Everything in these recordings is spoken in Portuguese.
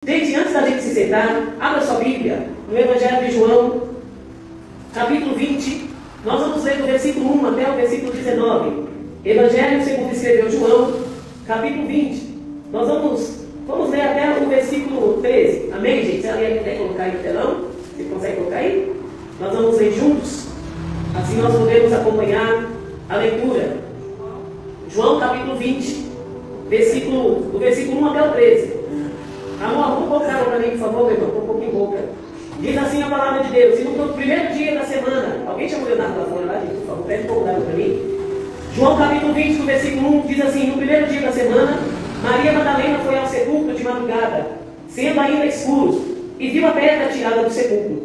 Gente, antes da gente se sentar, abra sua Bíblia no Evangelho de João, capítulo 20. Nós vamos ler do versículo 1 até o versículo 19. Evangelho segundo escreveu João, capítulo 20. Nós vamos ler até o versículo 13. Amém, gente? Se alguém quer colocar aí no telão, você consegue colocar aí? Nós vamos ler juntos, assim nós podemos acompanhar a leitura. João, capítulo 20, do versículo 1 até o 13. Amor, vamos colocar para mim, por favor, meu irmão, um pouquinho boca. Diz assim a palavra de Deus: e no primeiro dia da semana, alguém chamou o Leonardo lá fora, lá, gente, por favor, pede um pouco d'água para mim. João capítulo 20, do versículo 1, diz assim: no primeiro dia da semana, Maria Madalena foi ao sepulcro de madrugada, sendo ainda escuro, e viu a pedra tirada do sepulcro.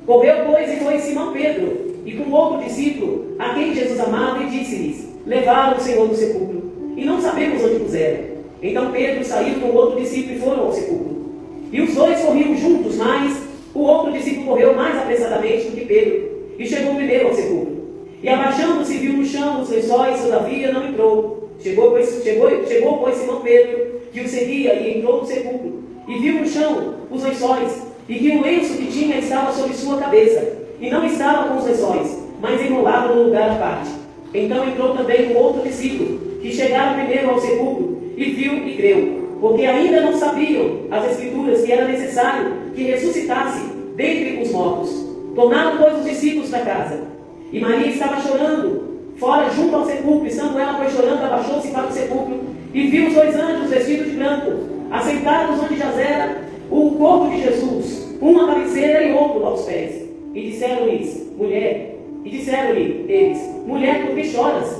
Correu, pois, e foi Simão Pedro, e com outro discípulo, a quem Jesus amava, e disse-lhes: levaram o Senhor do sepulcro, e não sabemos onde puseram. Então Pedro saiu com outro discípulo e foram ao sepulcro. E os dois corriam juntos, mas o outro discípulo correu mais apressadamente do que Pedro, e chegou primeiro ao sepulcro. E abaixando-se, viu no chão os lençóis, todavia não entrou. Chegou, pois, Simão Pedro, que o seguia, e entrou no sepulcro, e viu no chão os lençóis, e que o lenço que tinha estava sobre sua cabeça, e não estava com os lençóis, mas enrolado num lugar à parte. Então entrou também o outro discípulo, que chegara primeiro ao sepulcro, e viu e creu, porque ainda não sabiam as Escrituras que era necessário que ressuscitasse dentre os mortos. Tornaram, pois, os discípulos da casa. E Maria estava chorando fora junto ao sepulcro. Estando ela, pois, chorando, abaixou-se para o sepulcro e viu os dois anjos vestidos de branco, assentados onde jazera o corpo de Jesus, um à cabeceira e outro aos pés. E disseram-lhe eles: mulher, por que choras?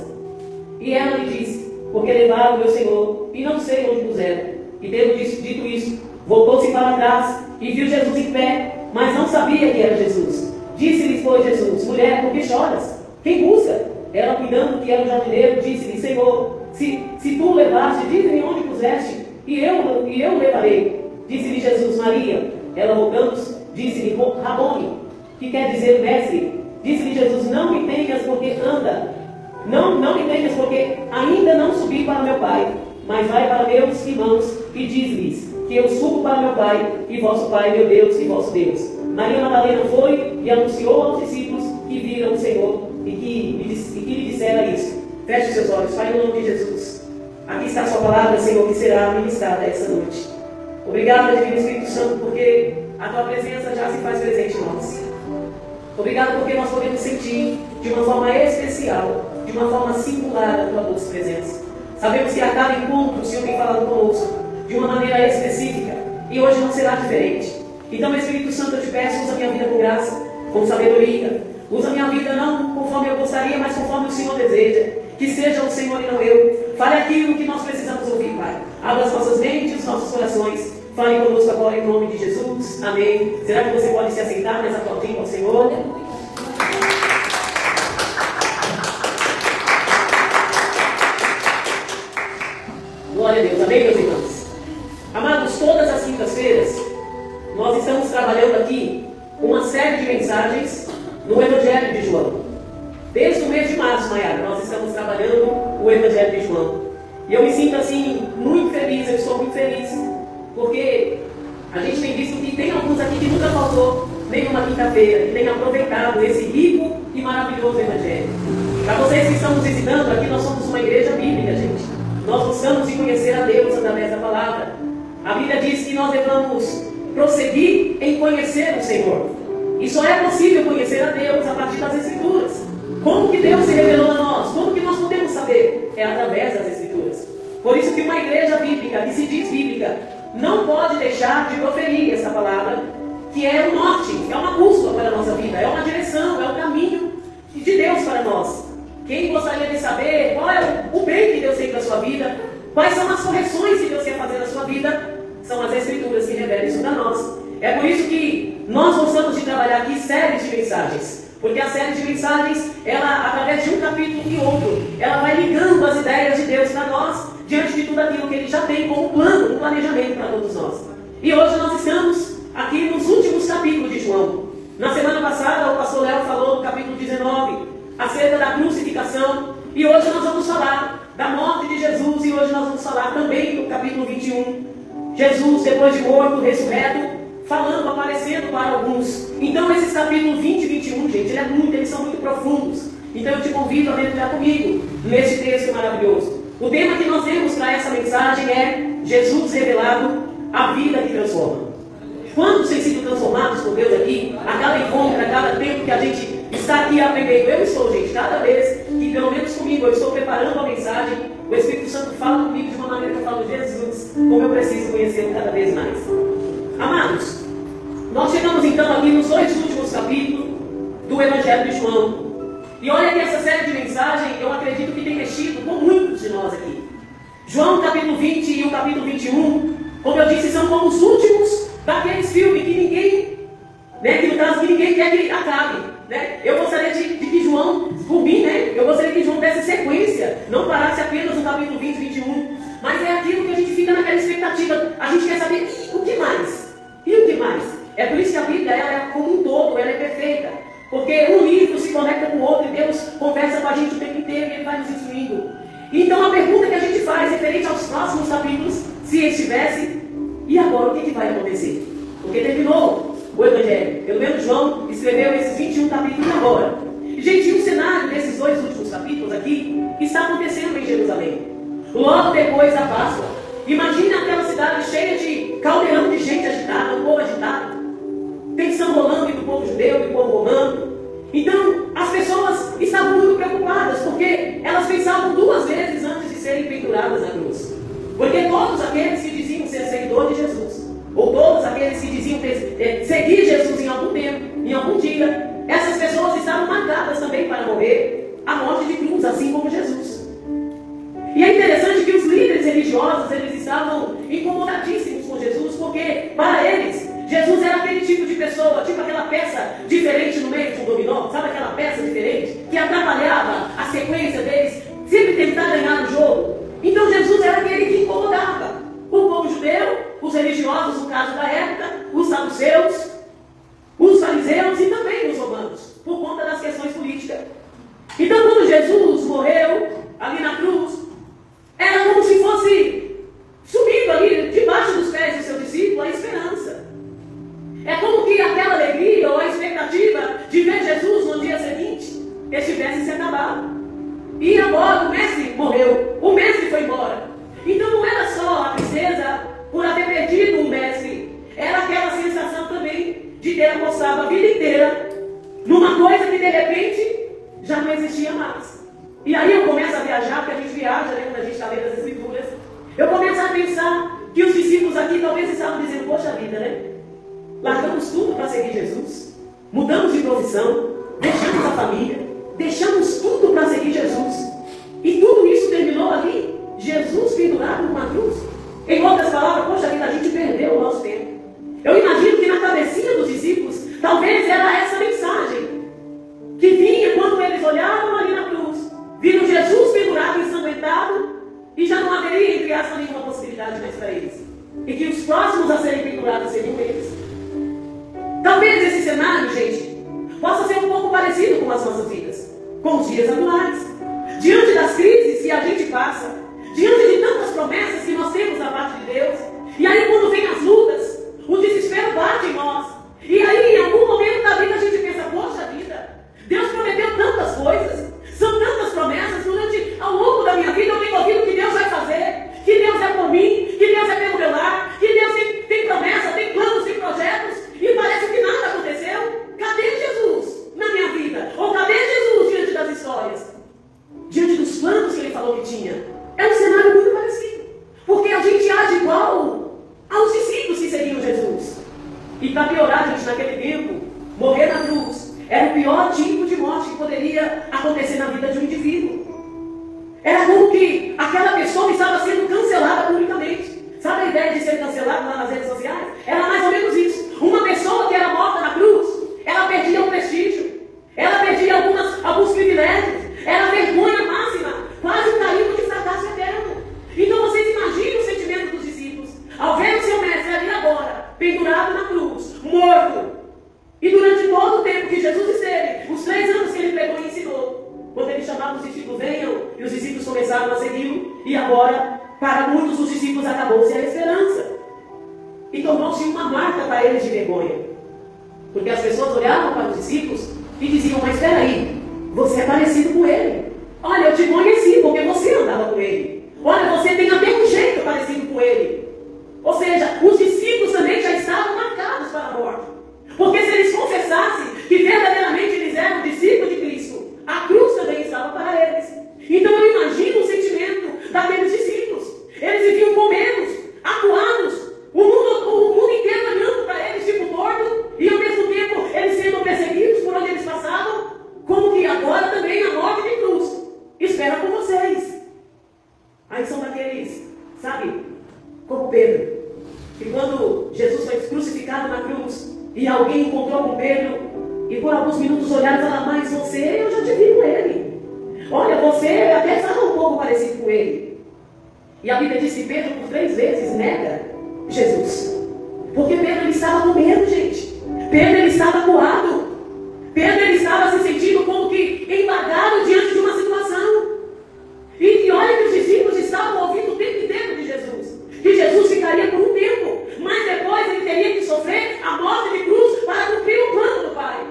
E ela lhe disse: porque levaram o meu Senhor, e não sei onde puseram. E tendo dito isso, voltou-se para trás, e viu Jesus em pé, mas não sabia que era Jesus. Disse-lhe, pois, Jesus: mulher, por que choras? Quem busca? Ela, cuidando que era o jardineiro, disse-lhe: Senhor, se tu o levaste, dize-me onde puseste, e eu o levarei. Disse-lhe Jesus: Maria. Ela, rogando, disse-lhe: Rabone, que quer dizer mestre. Disse-lhe Jesus: não me tenhas, porque não me tenhas, porque ainda não subi para meu Pai, mas vai para meus irmãos e diz-lhes que eu subo para meu Pai e vosso Pai, meu Deus e vosso Deus. Maria Madalena foi e anunciou aos discípulos que viram o Senhor e que lhe dissera isso. Feche seus olhos, Pai, no nome de Jesus. Aqui está a sua palavra, Senhor, que será ministrada esta noite. Obrigado, Divino Espírito Santo, porque a tua presença já se faz presente em nós. Obrigado porque nós podemos sentir de uma forma especial, de uma forma singular, a tua doce presença. Sabemos que a cada encontro o Senhor tem falado conosco de uma maneira específica, e hoje não será diferente. Então, Espírito Santo, eu te peço, usa minha vida com graça, com sabedoria. Usa minha vida não conforme eu gostaria, mas conforme o Senhor deseja. Que seja o Senhor e não eu. Fale aquilo que nós precisamos ouvir, Pai. Abra as nossas mentes, os nossos corações. Fale conosco agora em nome de Jesus. Amém. Será que você pode se assentar nessa aplaudimento ao Senhor? Glória a Deus. Amém, meus irmãos? Amados, todas as quintas-feiras nós estamos trabalhando aqui uma série de mensagens no Evangelho de João. Desde o mês de março, Maiara, nós estamos trabalhando o Evangelho de João. E eu me sinto assim muito feliz, eu estou muito feliz, porque a gente tem visto que tem alguns aqui que nunca faltou nenhuma quinta-feira, que tem aproveitado esse rico e maravilhoso Evangelho. Para vocês que estão nos visitando, aqui nós somos uma igreja bíblica, gente. Nós buscamos conhecer a Deus através da palavra. A Bíblia diz que nós devemos prosseguir em conhecer o Senhor. E só é possível conhecer a Deus a partir das Escrituras. Como que Deus se revelou a nós? Como que nós podemos saber? É através das Escrituras. Por isso que uma igreja bíblica, que se diz bíblica, não pode deixar de proferir essa palavra, que é o norte, é uma bússola para a nossa vida, é uma direção, é o caminho de Deus para nós. Quem gostaria de saber qual é o bem que Deus tem para a sua vida, quais são as correções que Deus quer fazer na sua vida, são as Escrituras que revelam isso para nós. É por isso que nós gostamos de trabalhar aqui séries de mensagens, porque a série de mensagens, ela, através de um capítulo e outro, ela vai ligando as ideias de Deus para nós, diante de tudo aquilo que Ele já tem como plano, um planejamento para todos nós. E hoje nós estamos aqui nos últimos capítulos de João. Na semana passada, o pastor Léo falou no capítulo 19, acerca da crucificação, e hoje nós vamos falar da morte de Jesus, e hoje nós vamos falar também do capítulo 21, Jesus, depois de morto, ressurreto, falando, aparecendo para alguns. Então esses capítulos 20 e 21, gente, eles são muito profundos. Então eu te convido a mergulhar comigo nesse texto maravilhoso. O tema que nós temos para essa mensagem é Jesus revelado, a vida que transforma. Quantos têm sido transformados por Deus aqui? A cada encontro, a cada tempo que a gente está aqui aprendendo. Eu estou, gente, cada vez que, pelo menos comigo, eu estou preparando a mensagem, o Espírito Santo fala comigo de uma maneira que eu falo, Jesus, como eu preciso conhecê-lo cada vez mais. Amados, nós chegamos então aqui nos 2 últimos capítulos do Evangelho de João. E olha que essa série de mensagens, eu acredito que tem mexido com muitos de nós aqui. João capítulo 20 e o capítulo 21, como eu disse, são como os últimos daqueles filmes que ninguém, que no caso que ninguém quer que acabe. Eu gostaria de que João, por mim, eu gostaria que João desse sequência, não parasse apenas no capítulo 20 e 21, mas é aquilo que a gente fica naquela expectativa. A gente quer saber, e o que mais? E o que mais? É por isso que a Bíblia, ela é como um todo, ela é perfeita. Porque um livro se conecta com o outro e Deus conversa com a gente o tempo inteiro e Ele vai nos instruindo. Então a pergunta que a gente faz referente aos próximos capítulos, se estivesse, e agora o que vai acontecer? Porque terminou o Evangelho. Pelo menos João escreveu esses 21 capítulos agora. E, gente, o cenário desses 2 últimos capítulos aqui está acontecendo em Jerusalém. Logo depois da Páscoa. Imagina aquela cidade cheia de caldeirão de gente agitada, um povo agitado. Tensão rolando entre o povo judeu e o povo romano. Então, as pessoas estavam muito preocupadas, porque elas pensavam 2 vezes antes de serem penduradas na cruz. Porque todos aqueles que diziam ser seguidor de Jesus, ou todos aqueles que diziam seguir Jesus em algum tempo, em algum dia, essas pessoas estavam marcadas também para morrer a morte de cruz, assim como Jesus. E é interessante que os líderes religiosos, eles estavam incomodadíssimos com Jesus, porque para eles, Jesus era aquele tipo de pessoa, tipo aquela peça diferente no meio de um dominó, sabe aquela peça diferente que atrapalhava a sequência deles, sempre tentar ganhar o jogo. Então Jesus era aquele que incomodava o povo judeu, os religiosos, no caso da época, os saduceus, os fariseus e também os romanos, por conta das questões políticas. Então quando Jesus morreu ali na cruz, era como se fosse subindo ali debaixo dos pés do seu discípulo a esperança. É como que aquela alegria ou a expectativa de ver Jesus no dia seguinte estivesse se acabado. E agora o mestre morreu, o mestre foi embora. Então não era só a tristeza por haver perdido o mestre, era aquela sensação também de ter apostado a vida inteira numa coisa que de repente já não existia mais. E aí eu começo a viajar, porque a gente viaja, quando a gente está lendo as Escrituras. Eu começo a pensar que os discípulos aqui talvez estavam dizendo, poxa vida, largamos tudo para seguir Jesus, mudamos de profissão, deixamos a família, deixamos tudo para seguir Jesus. E tudo isso terminou ali, Jesus pendurado numa cruz. Em outras palavras, poxa vida, a gente perdeu o nosso tempo. Eu imagino que na cabecinha dos discípulos, talvez era essa mensagem que vinha quando eles olhavam ali na cruz, viram Jesus pendurado, ensanguentado, e já não haveria, entre aspas, nenhuma possibilidade mais para eles. E que os próximos a serem pendurados seriam eles. Talvez esse cenário, gente, possa ser um pouco parecido com as nossas vidas, com os dias atuais. Diante das crises que a gente passa, diante de tantas promessas que nós temos da parte de Deus, e aí quando vem as lutas, o desespero bate em nós. E aí, em algum momento da vida, a gente pensa, poxa vida, Deus prometeu tantas coisas, são tantas promessas, ao longo da minha vida eu tenho ouvido que Deus vai fazer, que Deus é por mim, que Deus é pelo meu lar, que Deus tem promessa, tem planos, tem projetos, e parece que nada aconteceu. Cadê Jesus na minha vida? Ou cadê Jesus diante das histórias? Diante dos planos que Ele falou que tinha? É um cenário muito parecido, porque a gente age igual aos discípulos que seguiam Jesus. E para piorar, gente, naquele tempo, morrer na cruz era o pior tipo de morte que poderia acontecer na vida de um indivíduo. Era como que aquela pessoa estava sendo cancelada publicamente. Sabe a ideia de ser cancelado lá nas redes sociais? Era mais ou menos isso. Uma pessoa que era morta na cruz, ela perdia o prestígio, ela perdia alguns privilégios, era a vergonha máxima, quase um carimbo de fracasso eterno. Então vocês imaginam o sentimento dos discípulos ao ver o seu mestre ali agora, pendurado na cruz, morto. E durante todo o tempo que Jesus esteve, os 3 anos que Ele pregou e ensinou, quando Ele chamava os discípulos, venham, e os discípulos começaram a segui-lo, e agora, para muitos dos discípulos, acabou-se a esperança. E tornou-se uma marca para eles de vergonha. Porque as pessoas olhavam para os discípulos e diziam: mas espera aí, você é parecido com ele. Olha, eu te conheci porque você andava com ele. Olha, você tem até um jeito parecido com ele. Ou seja, os discípulos também já estavam marcados para a morte. Porque se eles confessassem que verdadeiramente eles eram discípulos de Cristo, a cruz também estava para eles. Então eu imagino o sentimento daqueles discípulos. Eles viviam com medo, acuados, o mundo inteiro olhando para eles tipo torto, e ao mesmo tempo eles sendo perseguidos por onde eles passavam, como que agora também a morte de cruz espera por vocês. Aí são daqueles, sabe, como Pedro, que quando Jesus foi crucificado na cruz, e alguém encontrou com Pedro, e por alguns minutos olharam e falaram: mas você, eu já te vi com ele. Olha, você até estava um pouco parecido com ele. E a Bíblia diz que Pedro por 3 vezes nega Jesus. Porque Pedro ele estava com medo, gente. Pedro ele estava acuado. Pedro ele estava se sentindo como que embargado diante de uma situação. E olha que os discípulos estavam ouvindo o tempo inteiro de Jesus. Que Jesus ficaria por um tempo, mas depois ele teria que sofrer a morte de cruz para cumprir o plano do Pai.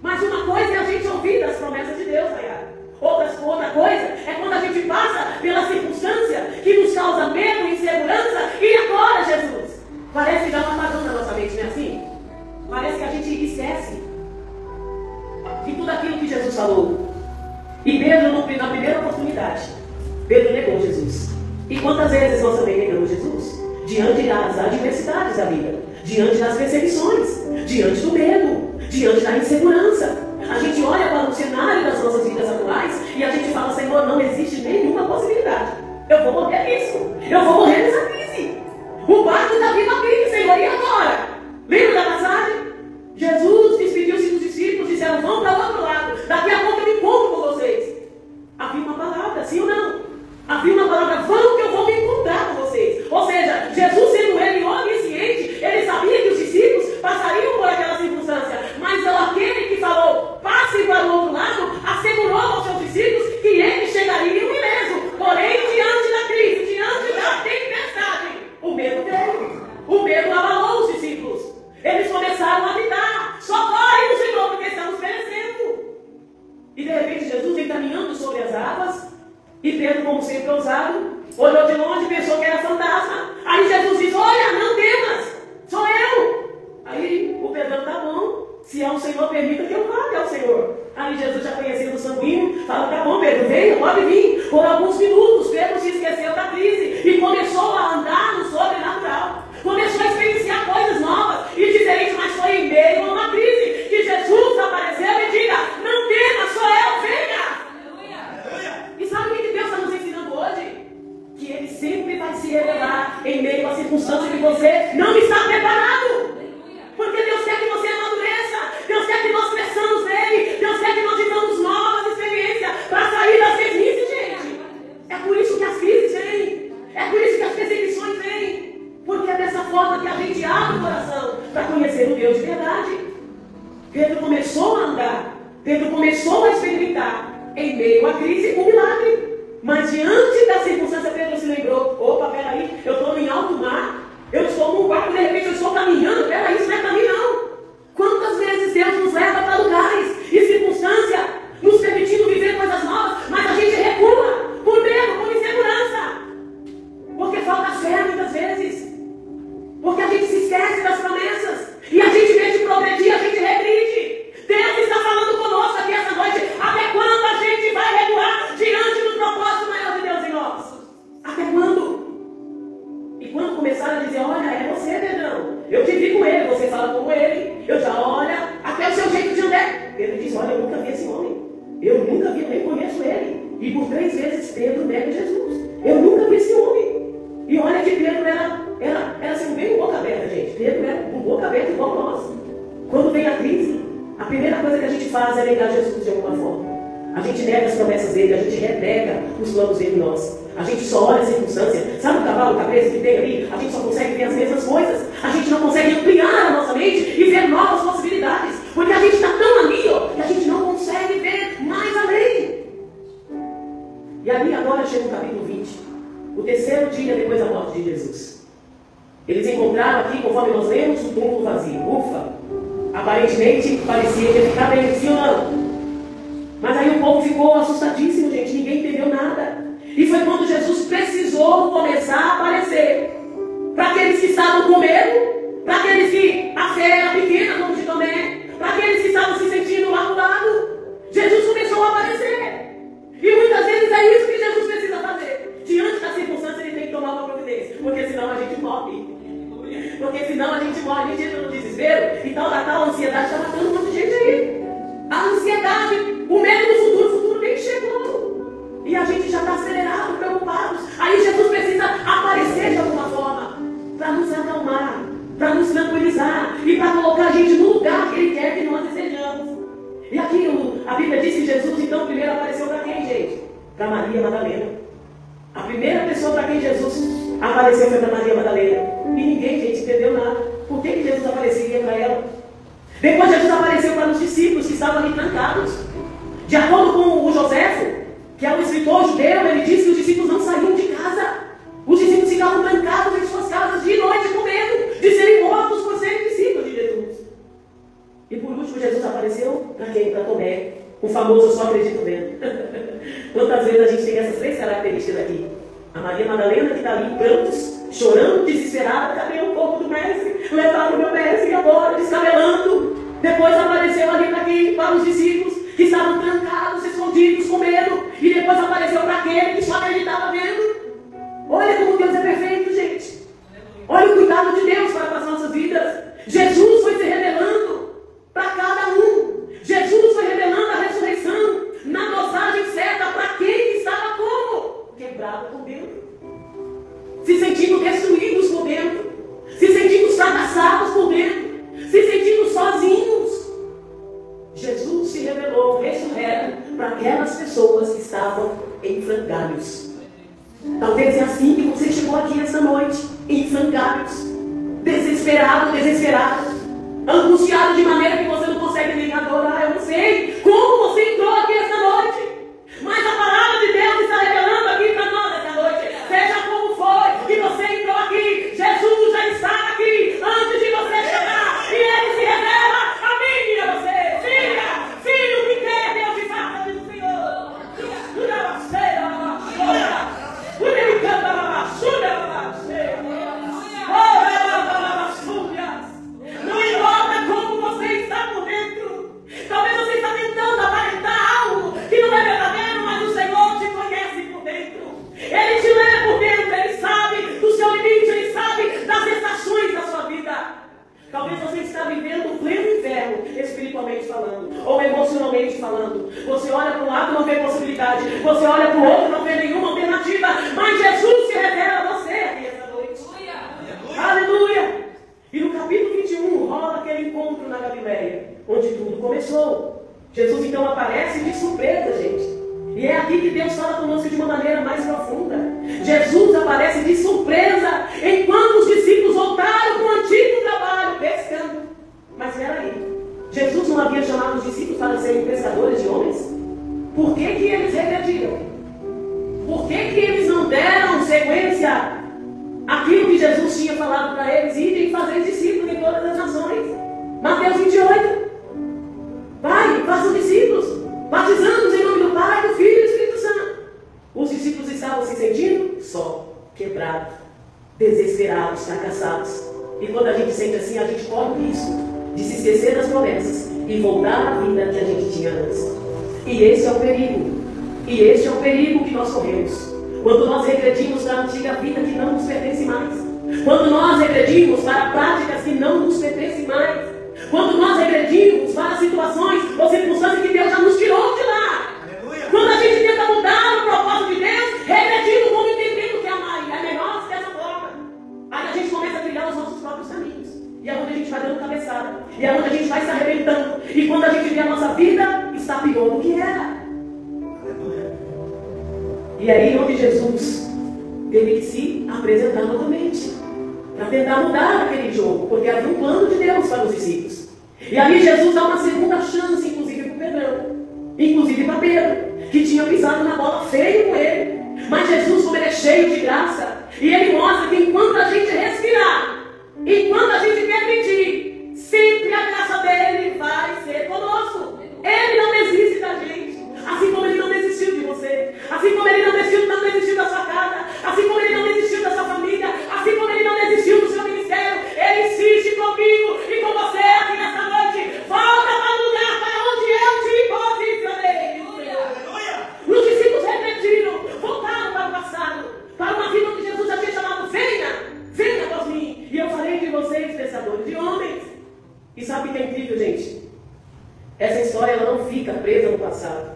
Mas uma coisa é a gente ouvir das promessas de Deus, Nayara. Outra coisa é quando a gente passa pela circunstância que nos causa medo, insegurança, e agora, Jesus? Parece que dá um apagão na nossa mente, não é assim? Parece que a gente esquece de tudo aquilo que Jesus falou. E Pedro, na primeira oportunidade, Pedro negou Jesus. E quantas vezes nós também negamos Jesus? Diante das adversidades da vida, diante das perseguições, diante do medo, diante da insegurança. A gente olha para o cenário das nossas vidas atuais e a gente fala: Senhor, não existe nenhuma possibilidade. Eu vou morrer nisso. Eu vou morrer nessa crise. O barco está vindo a pique, Senhor, e agora? Lembra da passagem? Jesus despediu-se dos discípulos e disseram: vão para o outro lado. Daqui a pouco eu me encontro com vocês. Havia uma palavra, sim ou não? Havia uma palavra: vão que eu vou me encontrar com vocês. Ou seja, Jesus sendo ele onisciente, ele sabia que os discípulos passariam por aquela circunstância. Mas aquele que falou: passe para o outro lado, assegurou aos seus discípulos que eles chegariam ileso. Porém, diante da crise, diante da tempestade, o medo veio. O medo abalou os discípulos. Eles começaram a gritar: socorre o Senhor, porque estamos perecendo. E de repente Jesus vem caminhando sobre as águas, e Pedro, como sempre ousado, olhou de longe e pensou que era fantasma. Aí Jesus diz: olha, não temas, sou eu. Aí o Pedrão: tá bom, se é o Senhor, permita que eu vá até o Senhor. Aí Jesus, já conhecendo o sanguíneo, fala: tá bom, Pedro, venha, pode vir. Por alguns minutos Pedro se esqueceu da crise e começou a andar no sobrenatural. Começou a experienciar coisas novas e diferentes, mas foi em meio a uma crise que Jesus apareceu e diga: não tema, sou eu, venha. Aleluia. E sabe o que Deus está nos ensinando hoje? Que Ele sempre vai se revelar em meio a circunstâncias que você não está preparado. Porque Deus quer que você amadureça. Deus quer que nós cresçamos nele. Deus quer que nós vivamos novas experiências para sair das mesmices, gente. É por isso que as crises vêm. É por isso que as perseguições vêm. Porque é dessa forma que a gente abre o coração para conhecer o Deus de verdade. Pedro começou a andar. Pedro começou a experimentar em meio à crise um milagre. Mas diante da circunstância, Pedro se lembrou: opa, peraí, eu estou em alto mar. Eu estou num barco, de repente eu estou caminhando. Peraí, isso não é caminho não. Quantas vezes Deus nos leva para lugares e circunstâncias, nos permitindo viver coisas novas, mas a gente recua por medo, por insegurança. Porque falta fé muitas vezes. Porque a gente se esquece das promessas. E a gente, em vez de progredir, a gente regride. Deus está falando conosco aqui essa noite. Até quando a gente vai recuar diante do propósito maior de Deus em nós? Até quando? E quando começaram a dizer: olha, é você, Pedrão, eu te vi com ele, você fala como ele, eu já olha, até o seu jeito de andar. Pedro diz: olha, eu nunca vi esse homem, eu nunca vi, eu nem conheço ele. E por 3 vezes Pedro nega Jesus: eu nunca vi esse homem. E olha que Pedro era assim, bem boca aberta, gente. Pedro era com boca aberta igual nós. Quando vem a crise, a primeira coisa que a gente faz é negar Jesus de alguma forma. A gente nega as promessas dele, a gente renega os planos dele em nós. A gente só olha a circunstância. Sabe o cavalo cabeça que tem ali? A gente só consegue ver as mesmas coisas. A gente não consegue ampliar a nossa mente e ver novas possibilidades. Porque a gente está tão ali, ó, que a gente não consegue ver mais além. E ali agora chega o capítulo 20. O 3º dia depois da morte de Jesus. Eles encontraram aqui, conforme Aparentemente, parecia que ia ficar bem, sim ou não? Mas aí o povo ficou assustadíssimo, gente. Ninguém entendeu nada. E foi quando Jesus precisou começar a aparecer. Para aqueles que estavam com medo, para aqueles que a fé era pequena, como de Tomé, para aqueles que estavam se sentindo acuados, Jesus começou a aparecer. E muitas vezes é isso que Jesus precisa fazer. Diante da circunstância, ele tem que tomar uma providência. Porque senão a gente morre. Porque senão a gente morre, a gente entra no desespero. E tal a ansiedade está matando um monte de gente aí. A ansiedade, o medo do futuro nem chegou. E a gente já está acelerado, preocupados. Aí Jesus precisa aparecer de alguma forma para nos acalmar, para nos tranquilizar e para colocar a gente no lugar que Ele quer que nós desejamos. E aqui a Bíblia diz que Jesus então primeiro apareceu para quem, gente? Para Maria Madalena. A primeira pessoa para quem Jesus apareceu foi para Maria Madalena. E ninguém, gente, entendeu nada. Por que Jesus apareceria para ela? Depois Jesus apareceu para os discípulos que estavam ali trancados. De acordo com o Joséfo, que é um escritor judeu, ele disse que os discípulos não saíam de casa. Os discípulos ficavam trancados em suas casas de noite com medo de serem mortos por serem discípulos de Jesus. E por último, Jesus apareceu para quem? Para Tomé, o famoso "eu só acredito vendo". Quantas vezes a gente tem essas três características aqui? A Maria Madalena que está ali em prantos, chorando, desesperada: cadê o corpo do mestre? Levaram o meu mestre agora, descabelando. Depois apareceu ali para quem? Para os discípulos que estavam trancados, escondidos, com medo. E depois apareceu para aquele que só acreditava vendo. Olha como Deus é perfeito, gente. Olha o cuidado de Deus para as nossas vidas. Jesus foi se revelando para cada um. Jesus foi revelando a ressurreição na dosagem certa para quem estava como? Quebrado por dentro. Se sentindo destruídos por dentro. Se sentindo fracassados por dentro. Se sentindo sozinhos. Jesus se revelou, ressurreto, para aquelas pessoas que estavam em frangalhos. Talvez é assim que você chegou aqui essa noite, em frangalhos, desesperado, angustiado de maneira que você não consegue nem adorar. Eu não sei como você entrou aqui essa noite, mas a palavra de Deus está revelando aqui para nós essa noite. Seja como foi que você entrou aqui, Jesus já está aqui antes de você chegar, e Ele se revela a mim e a você. Filho, o que quer Deus te faça, diz o Senhor. Não importa como você está por dentro. Talvez você está tentando aparentar algo que não é verdadeiro, mas o Senhor te conhece por dentro. Ele te lê por dentro, Ele sabe do seu limite, Ele sabe das estações da sua vida. Talvez você está vivendo um pleno inferno, espiritualmente falando, ou emocionalmente falando. Você olha para um lado e não vê possibilidade. Você olha para o outro e não vê nenhuma alternativa. Mas Jesus se revela a você aqui essa noite. Aleluia! E no capítulo 21 rola aquele encontro na Galileia, onde tudo começou. Jesus então aparece de surpresa, gente. E é aqui que Deus fala conosco de uma maneira mais profunda. Jesus aparece de surpresa enquanto os discípulos voltaram com o antigo trabalho, pescando. Mas peraí, Jesus não havia chamado os discípulos para serem pescadores de homens? Por que que eles regrediram? Por que que eles não deram sequência àquilo que Jesus tinha falado para eles? Irem fazer discípulos em todas as nações. Mateus 28. Vai, façam discípulos, batizando-os em nome do Pai, do Filho e do Espírito Santo. Os discípulos estavam se sentindo só, quebrados, desesperados, fracassados. E quando a gente sente assim, a gente corre o risco de se esquecer das promessas e voltar à vida que a gente tinha antes. E esse é o perigo. E este é o perigo que nós corremos. Quando nós regredimos para a antiga vida que não nos pertence mais. Quando nós regredimos para práticas que não nos pertencem mais. Quando nós regredimos para situações ou circunstâncias que Deus já nos tirou de lá. Aleluia. Quando a gente tenta mudar o propósito de Deus, regredindo como entendendo que amar é melhor dessa forma. Aí a gente começa a trilhar os nossos próprios caminhos. E é onde a gente vai dando cabeçada. E é onde a gente vai se arrebentando. E quando a gente vê a nossa vida, está pior do que era. Aleluia. E aí onde Jesus teve que se apresentar novamente. Para tentar mudar aquele jogo. Porque havia um plano de Deus para os discípulos. E ali Jesus dá uma segunda chance, inclusive para o Pedrão. Inclusive para Pedro. Que tinha pisado na bola feio com ele. Mas Jesus, como ele é cheio de graça. E ele mostra que enquanto a gente respirar, enquanto a gente permitir, sempre a graça dele E sabe o que é incrível, gente? Essa história ela não fica presa no passado.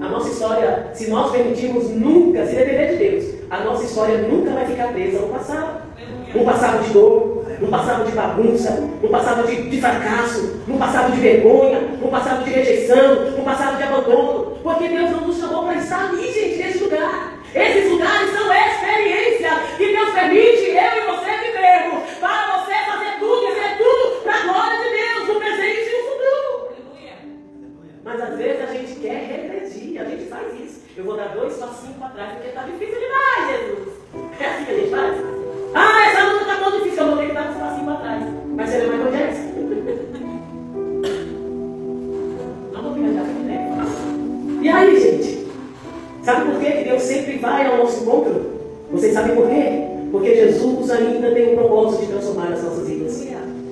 A nossa história, se nós permitirmos nunca, se depender de Deus, a nossa história nunca vai ficar presa no passado. No passado de dor, no passado de bagunça, no passado de fracasso, no passado de vergonha, no passado de rejeição, no passado de abandono. Porque Deus não nos chamou para estar ali, gente, nesse lugar. Esses lugares são experiência que Deus permite eu e você vivermos para você fazer tudo e ser tudo para a glória de Deus, no presente e no futuro. Mas às vezes a gente quer regredir, a gente faz isso. Eu vou dar 2 passinhos para trás porque está difícil demais, Jesus. É assim que a gente faz? Ah, essa luta está tão difícil, eu vou ter que dar 2 passinhos para trás. Mas você lembra onde é essa? Não vou viajar para tempo. E aí, gente? Sabe por que Deus sempre vai ao nosso encontro? Vocês sabem por quê? Porque Jesus ainda tem um propósito de transformar as nossas vidas.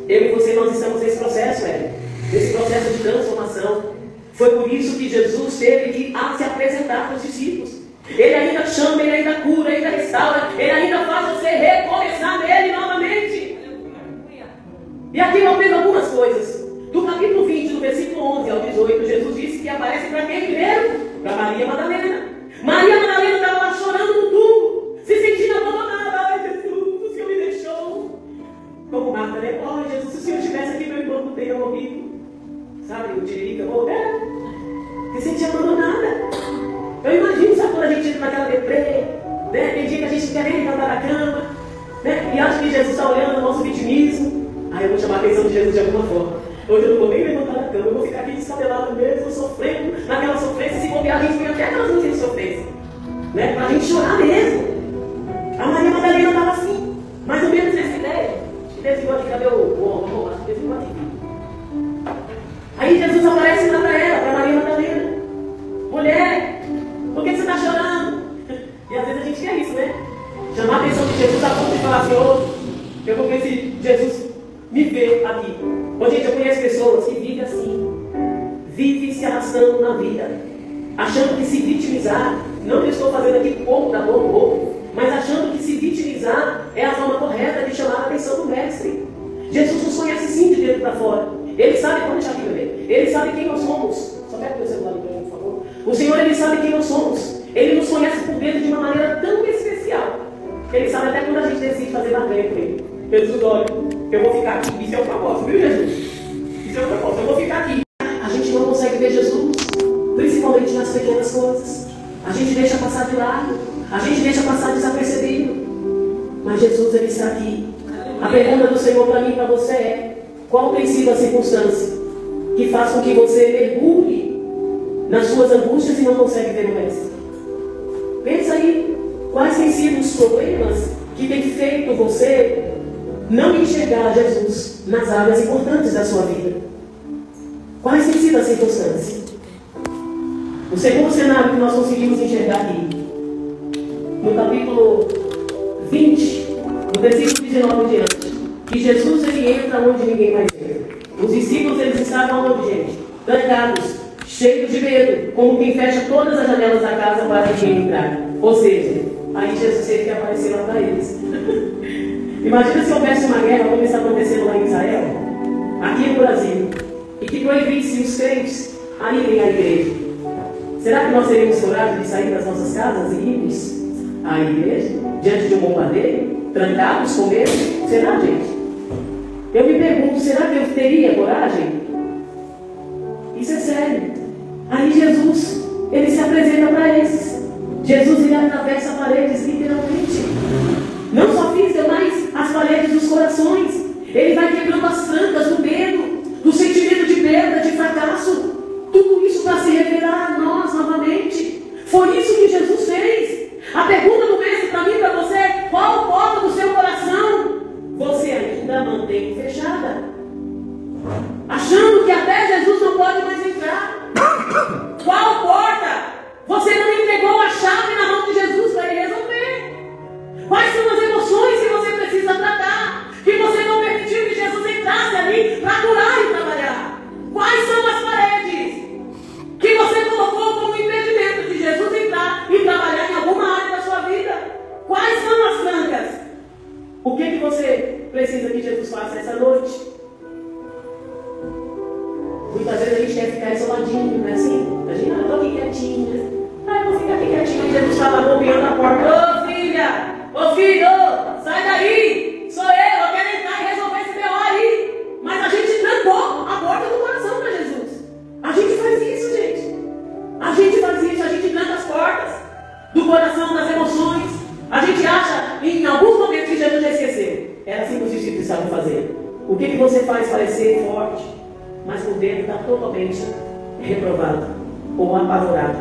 Eu e você, nós estamos nesse processo, nesse processo de transformação. Foi por isso que Jesus teve que se apresentar para os discípulos. Ele ainda chama, ele ainda cura, ele ainda restaura, ele ainda faz você recomeçar nele novamente. E aqui eu aprendo algumas coisas. Do capítulo 20, do versículo 11 ao 18, Jesus disse que aparece para quem primeiro? Para Maria Madalena. Maria Madalena estava lá chorando no túmulo, se sentindo abandonada. Ai, Jesus, o Senhor me deixou. Como Marta, né? Ai, Jesus, se o Senhor estivesse aqui, meu irmão não teria morrido. Sabe, o Tiririca morreu. Se sentia abandonada. Eu imagino, sabe, quando a gente entra naquela deprê, né? Tem dia que a gente quer nem levantar da cama, né? E acha que Jesus está olhando o nosso vitimismo. Aí eu vou chamar a atenção de Jesus de alguma forma. Hoje eu não vou nem levantar da cama, eu vou ficar aqui descabelado mesmo, sofrendo naquela sofrência. Se bobear, a gente põe até aquelas músicas de sofrência, né? Pra gente chorar mesmo. A Maria Madalena estava assim, mais ou menos nessa ideia. Desligou aqui, cadê o acho que desligou aqui. Aí Jesus aparece lá para ela, para Maria Madalena. Mulher, por que você está chorando? E às vezes a gente quer isso, né? Chamar a atenção de Jesus a ponto de falar assim, eu vou ver se Jesus me vê aqui. Ô, gente, eu conheço pessoas que vivem assim. Vivem se arrastando na vida. Achando que se vitimizar, não que eu estou fazendo aqui pouco da dor do outro, mas achando que se vitimizar é a forma correta de chamar a atenção do mestre. Jesus nos conhece sim de dentro para fora. Ele sabe, pode deixar aqui, bebê. Ele sabe quem nós somos. Só pega o meu celular para mim, por favor. O Senhor, Ele sabe quem nós somos. Ele nos conhece por dentro de uma maneira tão especial. Ele sabe até quando a gente decide fazer barganha com Ele. Jesus, olha, eu vou ficar aqui. Isso é um propósito, viu, Jesus? Isso é um propósito. Eu vou ficar aqui. A gente não consegue ver Jesus, principalmente nas pequenas coisas. A gente deixa passar de lado. A gente deixa passar desapercebido. Mas Jesus, Ele está aqui. A pergunta do Senhor para mim e para você é: qual tem sido a circunstância que faz com que você mergulhe nas suas angústias e não consegue ver o mestre? Pensa aí, quais têm sido os problemas que têm feito você não enxergar Jesus nas áreas importantes da sua vida? Quais têm sido as circunstâncias? O segundo cenário que nós conseguimos enxergar aqui, no capítulo 20, no versículo 19 em diante, que Jesus ele entra onde ninguém mais entra. Os discípulos eles estavam onde, gente? Trancados, cheios de medo, como quem fecha todas as janelas da casa para ninguém entrar. Ou seja, aí Jesus teve que aparecer lá para eles. Imagina se houvesse uma guerra como está acontecendo lá em Israel, aqui no Brasil, e que proibisse os crentes a irem à igreja. Será que nós teríamos coragem de sair das nossas casas e irmos à igreja diante de um bombardeio, trancados com medo? Será, gente? Eu me pergunto, será que eu teria coragem? Isso é sério. Aí Jesus, ele se apresenta para esses. Jesus, ele atravessa paredes, literalmente. Não só física, mas as paredes dos corações. Ele vai quebrando as trancas do medo, do sentimento de perda, de fracasso. Tudo isso para se revelar a nós novamente. Foi isso que Jesus fez. A pergunta do mestre para mim e para você é: qual porta do seu coração você ainda mantém fechada? Achando que até Jesus não pode mais entrar. Qual porta você não entregou a chave na mão de Jesus para Ele resolver? Quais são as emoções que você precisa tratar, que você não permitiu que Jesus entrasse ficar isoladinho, não é assim? Imagina, eu estou aqui quietinha. Eu vou ficar aqui quietinho. E Jesus estava golpeando a porta. Ô filha, ô filho, sai daí. Sou eu quero entrar e resolver esse B.O. aí. Mas a gente trancou a porta do coração para Jesus. A gente faz isso, gente. A gente faz isso, a gente tranca as portas do coração, das emoções. A gente acha, em alguns momentos, que Jesus já esqueceu. Era assim que os discípulos estavam fazendo. O que você faz parecer forte, mas por dentro está totalmente reprovado ou apavorado?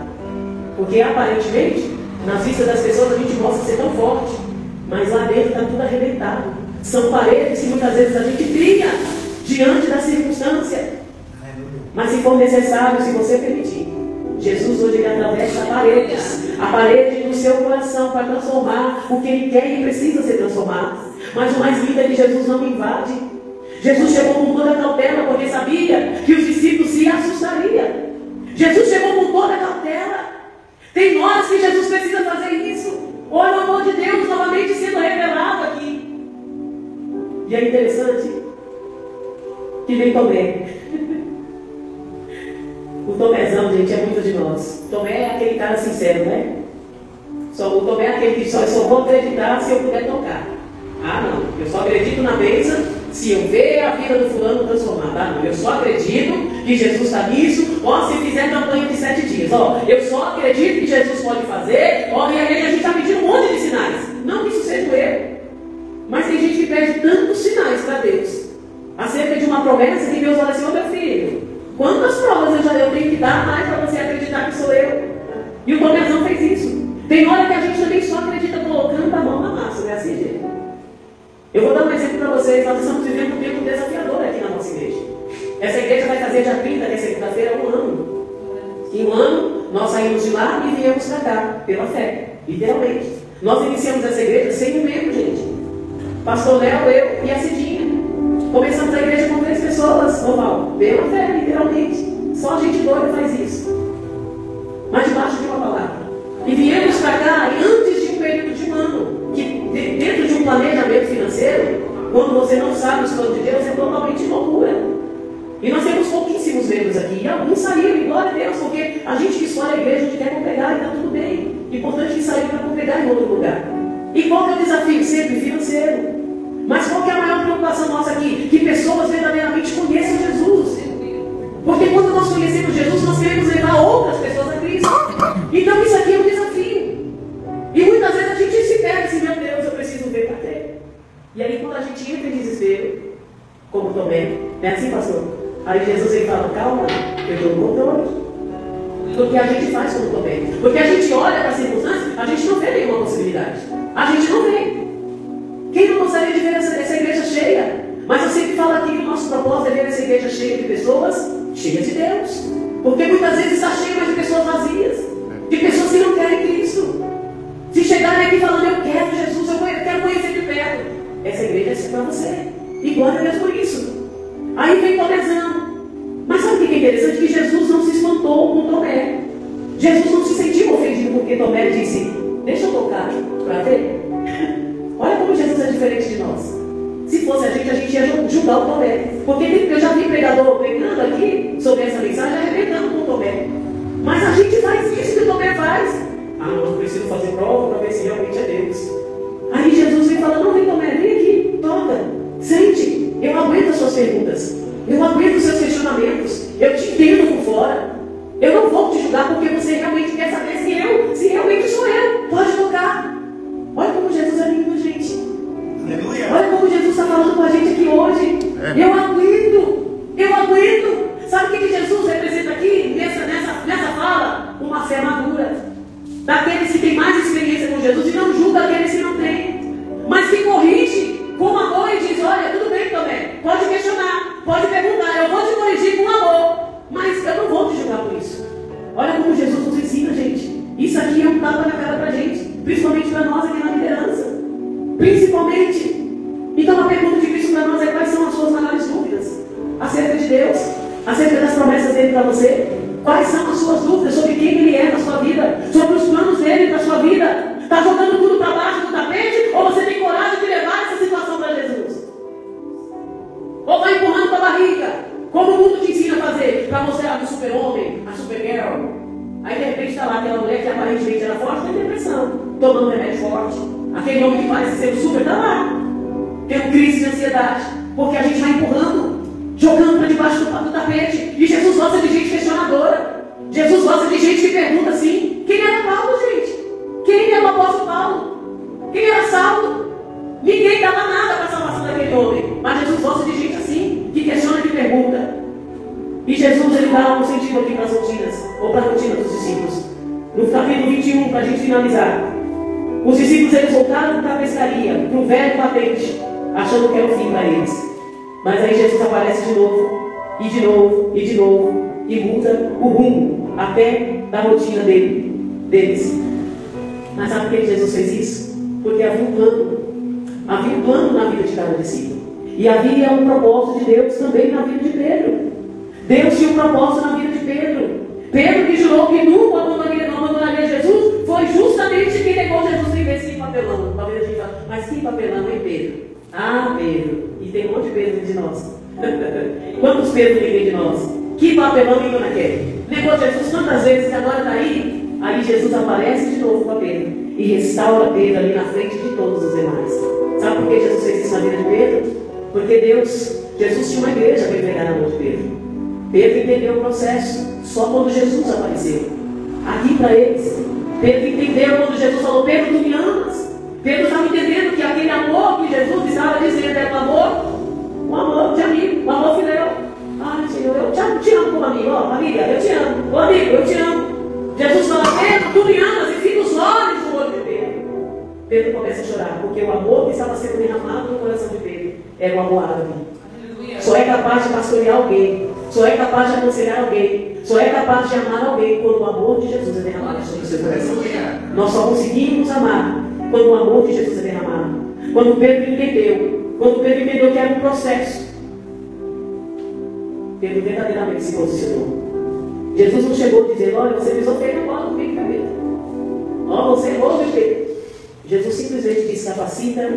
Porque aparentemente, nas vistas das pessoas, a gente mostra ser tão forte, mas lá dentro está tudo arrebentado. São paredes que muitas vezes a gente cria diante da circunstância. Mas se for necessário, se você permitir, Jesus hoje ele atravessa a parede do seu coração para transformar o que ele quer e precisa ser transformado. Mas o mais lindo é que Jesus não invade. Jesus chegou com toda a cautela, porque sabia que os discípulos se assustariam. Jesus chegou com toda a cautela. Tem horas que Jesus precisa fazer isso. Olha o amor de Deus novamente sendo revelado aqui. E é interessante que vem Tomé. O Tomézão, gente, é muito de nós. Tomé é aquele cara sincero, né? O Tomé é aquele que só vou acreditar se eu puder tocar. Ah, não, eu só acredito na bênção se eu ver a vida do fulano transformada. Ah, não, eu só acredito que Jesus está nisso. Ó, se fizer campanha de 7 dias. Ó, eu só acredito que Jesus pode fazer. Ó, e aí a gente está pedindo um monte de sinais. Não que isso seja o erro. Mas tem gente que pede tantos sinais para Deus acerca de uma promessa que Deus olha assim: ô meu filho, quantas provas eu tenho que dar mais para você acreditar que sou eu? E o Tomézão fez isso. Tem hora que a gente também só acredita colocando a mão na massa, não é assim, gente? Eu vou dar um exemplo para vocês. Nós estamos vivendo um tempo desafiador aqui na nossa igreja. Essa igreja vai fazer dia 30, que é segunda-feira, 1 ano. Em 1 ano, nós saímos de lá e viemos para cá, pela fé, literalmente. Nós iniciamos essa igreja sem um membro, gente. Pastor Léo, eu e a Cidinha. Começamos a igreja com 3 pessoas, normal, pela fé, literalmente. Só a gente doida faz isso. Mas debaixo de uma palavra. E viemos para cá e antes de um período de 1 ano, que dentro de um planejamento financeiro, quando você não sabe os planos de Deus, é totalmente loucura. E nós temos pouquíssimos membros aqui. E alguns saíram, e glória a Deus, porque a gente que escolhe a igreja onde quer congregar e está tudo bem. Importante que sair para congregar em outro lugar. E qual que é o desafio? Sempre financeiro. Mas qual que é a maior preocupação nossa aqui? Que pessoas verdadeiramente conheçam Jesus. Porque quando nós conhecemos Jesus, nós queremos levar outras pessoas a Cristo. Então isso aqui é um desafio. E muitas vezes a gente se pega assim: meu Deus, eu preciso ver para ter. E aí quando a gente entra em desespero, como Tomé, não é assim, pastor? Aí Jesus vem e fala: calma, eu dou o controle. Porque a gente faz como Tomé. Porque a gente olha para as circunstâncias, a gente não vê nenhuma possibilidade. A gente não vê. Quem não gostaria de ver essa igreja cheia? Mas eu sempre falo aqui que o nosso propósito é ver essa igreja cheia de pessoas cheias de Deus. Porque muitas vezes está cheia de pessoas vazias, de pessoas que não querem Cristo. Se chegarem aqui falando: eu quero Jesus, eu quero conhecer de perto, essa igreja é assim para você. E glória a Deus por isso. Aí vem Tomézão. Mas sabe o que é interessante? Que Jesus não se espantou com Tomé. Jesus não se sentiu ofendido porque Tomé disse: deixa eu tocar para ver. Olha como Jesus é diferente de nós. Se fosse a gente ia julgar o Tomé. Porque eu já vi pregador pregando aqui sobre essa mensagem, arrebentando com o Tomé. Mas a gente faz isso que o Tomé faz. Ah, não, eu preciso fazer prova para ver se realmente é Deus. Aí Jesus vem falando: não, vem Tomé, vem aqui, toca, sente. Eu aguento as suas perguntas. Eu aguento os seus questionamentos. Eu te entendo por fora. Eu não vou te julgar porque você realmente quer saber se realmente sou eu. Pode tocar. Olha como Jesus é lindo, gente. Aleluia. Olha como Jesus está falando com a gente aqui hoje. Eu aguento. Sabe o que Jesus representa aqui nessa fala? Uma fé madura. Daqueles que têm mais experiência com Jesus e não julga aqueles que não têm. Mas que corrige com amor e diz: olha, tudo bem também. Pode questionar, pode perguntar. Eu vou te corrigir com amor. Mas eu não vou te julgar por isso. Olha como Jesus nos ensina, gente. Isso aqui é um tapa na cara pra gente. Principalmente para nós aqui na liderança. Principalmente. Então a pergunta de Cristo para nós é: quais são as suas maiores dúvidas acerca de Deus? Acerca das promessas dele para você? Quais são as suas dúvidas sobre quem ele é na sua vida? Sobre os planos dele na sua vida? Está jogando tudo para baixo do tapete? Ou você tem coragem de levar essa situação para Jesus? Ou vai empurrando para a barriga? Como o mundo te ensina a fazer? fazer? Para mostrar o super-homem, a super-girl. Aí de repente está lá aquela mulher que aparentemente era forte, tem depressão, tomando remédio forte. Aquele homem que parece ser super está lá, tendo crise de ansiedade, porque a gente vai empurrando, jogando para debaixo do tapete. E Jesus gosta de gente questionadora. Jesus gosta de gente que pergunta assim: quem era Paulo, gente? Quem era o apóstolo Paulo? Quem era Saulo? Ninguém dava nada para a salvação daquele homem. Mas Jesus gosta de gente assim, que questiona, que pergunta. E Jesus, ele dá um sentido aqui para as rotinas, ou para a rotina dos discípulos. No capítulo 21, para a gente finalizar. Os discípulos, eles voltaram para a pescaria, para o velho patente, achando que era o fim para eles. Mas aí Jesus aparece de novo, e de novo, e de novo, e muda o rumo, até da rotina deles. Mas sabe por que Jesus fez isso? Porque havia um plano. Havia um plano na vida de cada discípulo. E havia um propósito de Deus também na vida de Pedro. Deus tinha um propósito na vida de Pedro. Pedro, que jurou que nunca abandonaria Jesus, foi justamente quem negou Jesus em vez de papelão. Talvez a gente fale: mas que papelão, hein, Pedro? Ah, Pedro. E tem um monte de Pedro de nós. Quantos Pedro tem de nós? Que papelão ninguém naquele? Negou Jesus tantas vezes que agora está aí. Aí Jesus aparece de novo para Pedro e restaura Pedro ali na frente de todos os demais. Sabe por que Jesus fez isso na vida de Pedro? Porque Jesus tinha uma igreja para entregar na mão de Pedro. Pedro entendeu o processo só quando Jesus apareceu aqui para eles. Pedro entendeu quando Jesus falou: Pedro, tu me amas. Pedro estava entendendo que aquele amor que Jesus estava dizendo era um amor de amigo, um amor filial. Ah, Senhor, eu te amo como amigo. Ó, amiga, eu te amo. Ô, amigo, eu te amo. Jesus fala: Pedro, tu me amas, e fica os olhos no olho de Pedro. Pedro começa a chorar, porque o amor que estava sendo derramado no coração de Pedro era o amor árabe. Só é capaz de pastorear alguém, só é capaz de aconselhar alguém, só é capaz de amar alguém quando o amor de Jesus é derramado sobre o seu coração. Nós só conseguimos amar quando o amor de Jesus é derramado. Quando Pedro entendeu que era um processo, Pedro verdadeiramente se posicionou. Jesus não chegou dizendo: olha, você me feio, não pode comigo, cabelo. Ó, você ouve, Pedro. Jesus simplesmente disse: capacita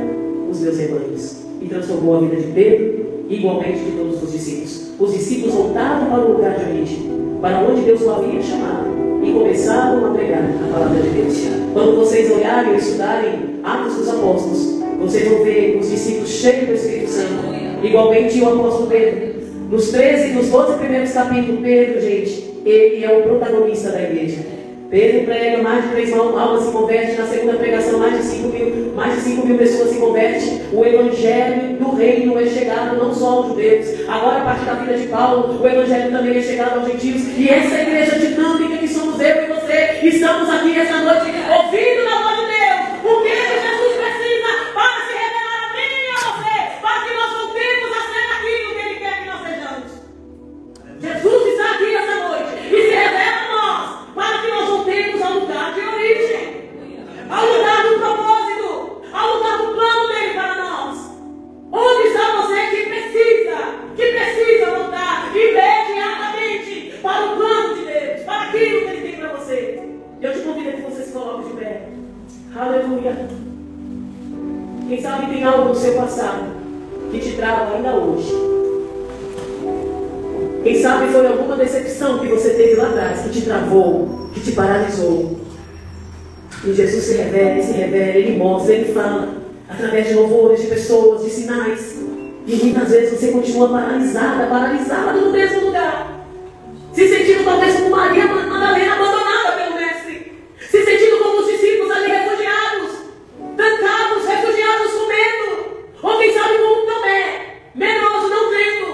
os meus rebanhos. E transformou a vida de Pedro, igualmente de todos os discípulos. Os discípulos voltaram para o lugar de origem, para onde Deus o havia chamado, e começaram a pregar a palavra de Deus. Quando vocês olharem e estudarem Atos dos Apóstolos, vocês vão ver os discípulos cheios do Espírito Santo, igualmente o apóstolo Pedro. Nos 12 primeiros capítulos, Pedro, gente, ele é o protagonista da igreja. Pedro prega, mais de 3 almas se convertem. Na segunda pregação, mais de 5 mil pessoas se convertem. O evangelho do reino é chegado não só aos judeus. Agora, a partir da vida de Paulo, o evangelho também é chegado aos gentios. E essa igreja dinâmica que somos eu e você, estamos aqui esta noite ouvindo a voz de Deus. O que Jesus precisa para se revelar a mim e a você, para que nós voltemos a ser aquilo que Ele quer que nós sejamos. Jesus está aqui essa noite e se revela a nós, para que nós voltemos ao lugar de origem, ao lugar do propósito, ao lugar do plano dele para nós. Onde está você que precisa voltar imediatamente para o plano de Deus, para aquilo que Ele tem para você? Eu te convido a que você se coloque de pé. Aleluia. Quem sabe tem algo no seu passado que te trava ainda hoje. Quem sabe foi alguma decepção que você teve lá atrás, que te travou, que te paralisou. E Jesus se revela, Ele mostra, Ele fala, através de louvores, de pessoas, de sinais. E muitas vezes você continua paralisada no mesmo lugar. Se sentindo talvez como Maria Madalena, abandonada pelo Mestre. Se sentindo como os discípulos ali refugiados, trancados, refugiados com medo. Ou quem sabe como Tomé, medroso, não crendo.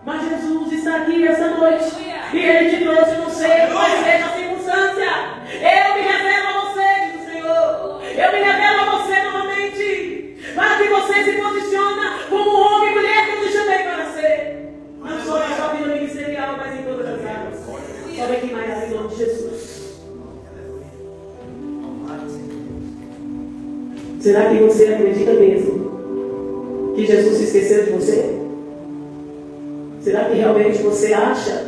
Mas Jesus está aqui esta noite. E Ele te trouxe, não sei qual seja a circunstância. Eu me revelo a você, diz o Senhor. Eu me revelo a você novamente. Para que você se posicione como homem e mulher que eu te chamei para ser. Não só na sua vida ministerial, mas em todas as áreas. Sobe aqui mais em nome de Jesus. Será que você acredita mesmo que Jesus se esqueceu de você? Será que realmente você acha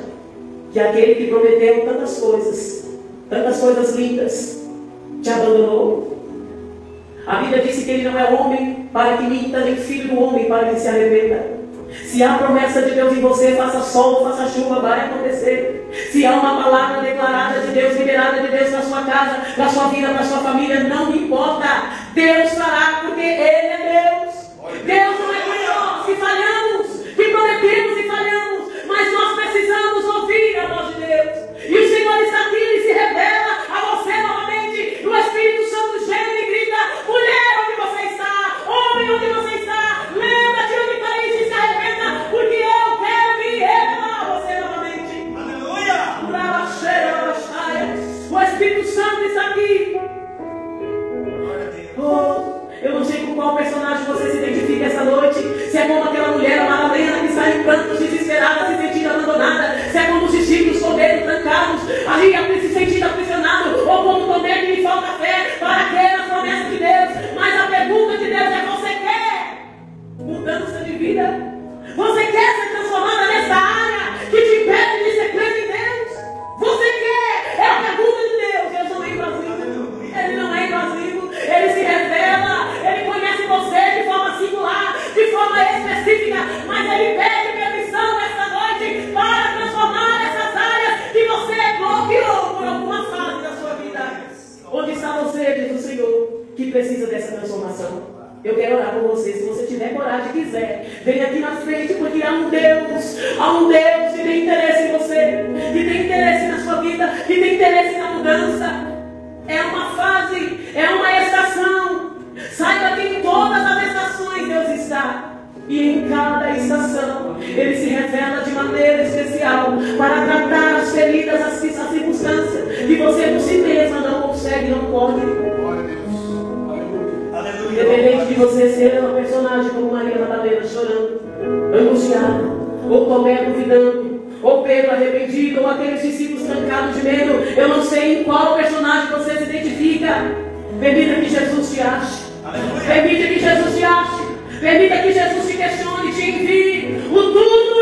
que aquele que prometeu tantas coisas lindas, te abandonou? A Bíblia disse que Ele não é homem para que minta, nem filho do homem para que se arrependa. Se há promessa de Deus em você, faça sol, faça chuva, vai acontecer. Se há uma palavra declarada de Deus, liberada de Deus na sua casa, na sua vida, na sua família, não importa. Deus fará, porque Ele é Deus. Deus não é como nós, que falhamos, que prometemos e falhamos, mas nós precisamos ouvir a voz de Deus. E o Senhor está aqui e se revela a você novamente. E o Espírito Santo chega e grita: mulher, onde você está? Homem, onde você está? Lembra-te onde caíste e se arrependa, porque eu quero me revelar a você novamente. Aleluia! O Espírito Santo está aqui. Eu não sei com qual personagem você se identifica essa noite. Se é como aquela mulher, a Madalena, que está em prantos, desesperada, se sentindo abandonada. Se é como os discípulos, cordeiro, trancados, ali se sentindo aprisionado. Ou como Tomé, que lhe falta fé para crer nas promessas de Deus. Mas a pergunta de Deus é: você quer mudança de vida? Você quer ser transformada nessa área que te impede de ser crente em Deus? Você quer? É a pergunta de Deus. Deus não é invasivo. Ele não é invasivo. Ele se revela. Ele conhece você de forma singular, de forma específica. Mas Ele pede permissão esta noite para transformar essas áreas que você bloqueou por alguma fase da sua vida. Onde está você, diz o Senhor, que precisa dessa transformação? Eu quero orar por você. Se você tiver coragem e quiser, venha aqui na frente, porque há um Deus que tem interesse em você, que tem interesse na sua vida, que tem interesse na mudança. É uma fase, é uma estação. Saiba que em todas as estações Deus está. E em cada estação Ele se revela de maneira especial para tratar as feridas, as circunstâncias que você por si mesma não consegue, não pode. Independente de você ser uma personagem como Maria Madalena chorando, angustiada, ou Tomé duvidando, ou Pedro arrependido, ou aqueles discípulos trancados de medo, eu não sei em qual personagem você se identifica. Permita que Jesus te ache. Permita que Jesus te ache. Permita que Jesus te questione, te envie. O tudo